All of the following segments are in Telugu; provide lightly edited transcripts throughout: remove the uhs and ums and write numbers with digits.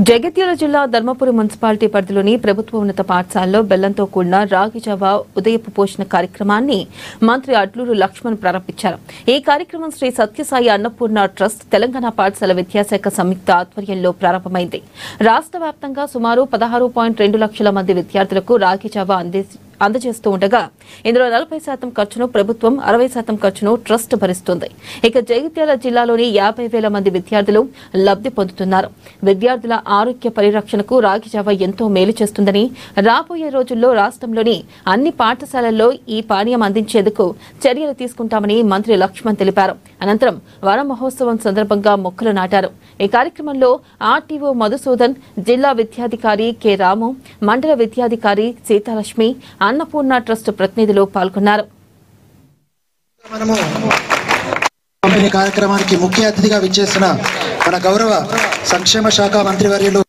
జగిత్యాల జిల్లా ధర్మపురి మున్సిపాలిటీ పరిధిలోని ప్రభుత్వ ఉన్నత పాఠశాలలో బెల్లంతో కూడిన రాగి జావా ఉదయపు పోషణ కార్యక్రమాన్ని మంత్రి అడ్లూరు లక్ష్మణ్ ప్రారంభించారు. ఈ కార్యక్రమం శ్రీ సత్యసాయి అన్నపూర్ణ ట్రస్ట్ తెలంగాణ పాఠశాల విద్యాశాఖ సంయుక్త ఆధ్వర్యంలో ప్రారంభమైంది. రాష్ట్ర వ్యాప్తంగా సుమారు 16.2 లక్షల మంది విద్యార్థులకు రాగి జావా అందజేస్తూ ఉండగా ఇందులో 40% ఖర్చును ప్రభుత్వం, 60% ఖర్చును ట్రస్ట్ భరిస్తుంది. ఇక జగిత్యాల జిల్లాలోని 50,000 మంది విద్యార్థులు లబ్ధి పొందుతున్నారు. విద్యార్థుల ఆరోగ్య పరిరక్షణకు రాగి జావా ఎంతో మేలు చేస్తుందని, రాబోయే రోజుల్లో రాష్ట్రంలోని అన్ని పాఠశాలల్లో ఈ పానీయం అందించేందుకు చర్యలు తీసుకుంటామని మంత్రి లక్ష్మణ్ తెలిపారు. అనంతరం వన మహోత్సవం సందర్భంగా మొక్కలు నాటారు. ఈ కార్యక్రమంలో ఆర్టీఓ మధుసూదన్, జిల్లా విద్యాధికారి కె రాము, మండల విద్యాధికారి సీతాలక్ష్మి, అన్నపూర్ణ ట్రస్ట్ ప్రతినిధులు పాల్గొన్నారు. కార్యక్రమానికి ముఖ్య అతిథిగా విచ్చేసిన మన గౌరవ సంక్షేమ శాఖ మంత్రివర్యులు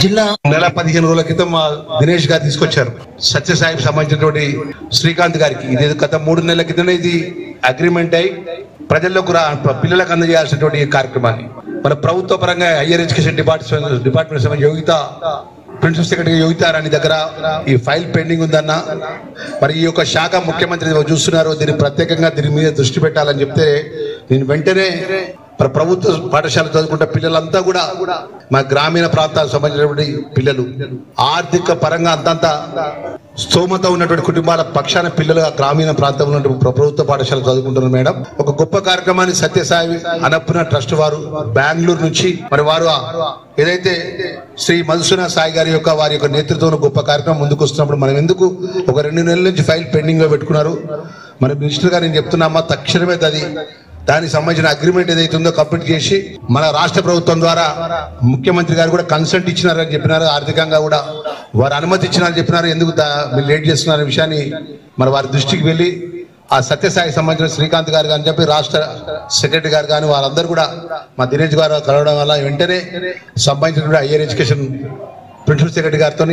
జిల్లా నెల 15 రోజుల క్రితం దినేష్ గారు తీసుకొచ్చారు. సత్యసాయికి సంబంధించినటువంటి శ్రీకాంత్ గారికి ఇది గత 3 నెలల క్రితం ఇది అగ్రిమెంట్ అయి ప్రజల్లోకి పిల్లలకు అందజేయాల్సినటువంటి కార్యక్రమాన్ని మన ప్రభుత్వ పరంగా higher education department Yogita principal secretary Yogitarani దగ్గర ఈ ఫైల్ పెండింగ్ ఉందన్న, మరి ఈ యొక్క శాఖ ముఖ్యమంత్రి చూస్తున్నారు, దీన్ని ప్రత్యేకంగా దీని మీద దృష్టి పెట్టాలని చెప్తే నేను వెంటనే ప్రభుత్వ పాఠశాల చదువుకుంటే పిల్లలంతా కూడా మా గ్రామీణ ప్రాంతాలకు సంబంధించినటువంటి పిల్లలు ఆర్థిక పరంగా అంతంత స్తోమత ఉన్నటువంటి కుటుంబాల పక్షాన పిల్లలు గ్రామీణ ప్రాంతంలో ప్రభుత్వ పాఠశాల చదువుకుంటున్నారు. మేడం, ఒక గొప్ప కార్యక్రమాన్ని సత్యసాయి అన్నపూర్ణ ట్రస్ట్ వారు బెంగళూరు నుంచి మరి వారు ఏదైతే శ్రీ మధుసూదన సాయి గారి యొక్క వారి యొక్క నేతృత్వంలో గొప్ప కార్యక్రమం ముందుకు వస్తున్నప్పుడు మనం ఎందుకు ఒక 2 నెలల నుంచి ఫైల్ పెండింగ్ లో పెట్టుకున్నారు. మన మినిస్టర్ గారు నేను చెప్తున్నామా, తక్షణమే దానికి సంబంధించిన అగ్రిమెంట్ ఏదైతే ఉందో కంప్లీట్ చేసి మన రాష్ట్ర ప్రభుత్వం ద్వారా ముఖ్యమంత్రి గారు కూడా కన్సల్ట్ ఇచ్చినారని చెప్పినారు, ఆర్థికంగా కూడా వారు అనుమతి ఇచ్చినారని చెప్పినారు. ఎందుకు మీరు లేట్ చేస్తున్నారు విషయాన్ని మరి వారి దృష్టికి వెళ్ళి ఆ సత్యసాయికి సంబంధించిన శ్రీకాంత్ గారు అని చెప్పి రాష్ట్ర సెక్రటరీ గారు కానీ వారందరూ కూడా మా దినేష్ గారు కలవడం వల్ల వెంటనే సంబంధించినటువంటి హైయర్ ఎడ్యుకేషన్ ప్రిన్సిపల్ సెక్రటరీ గారితో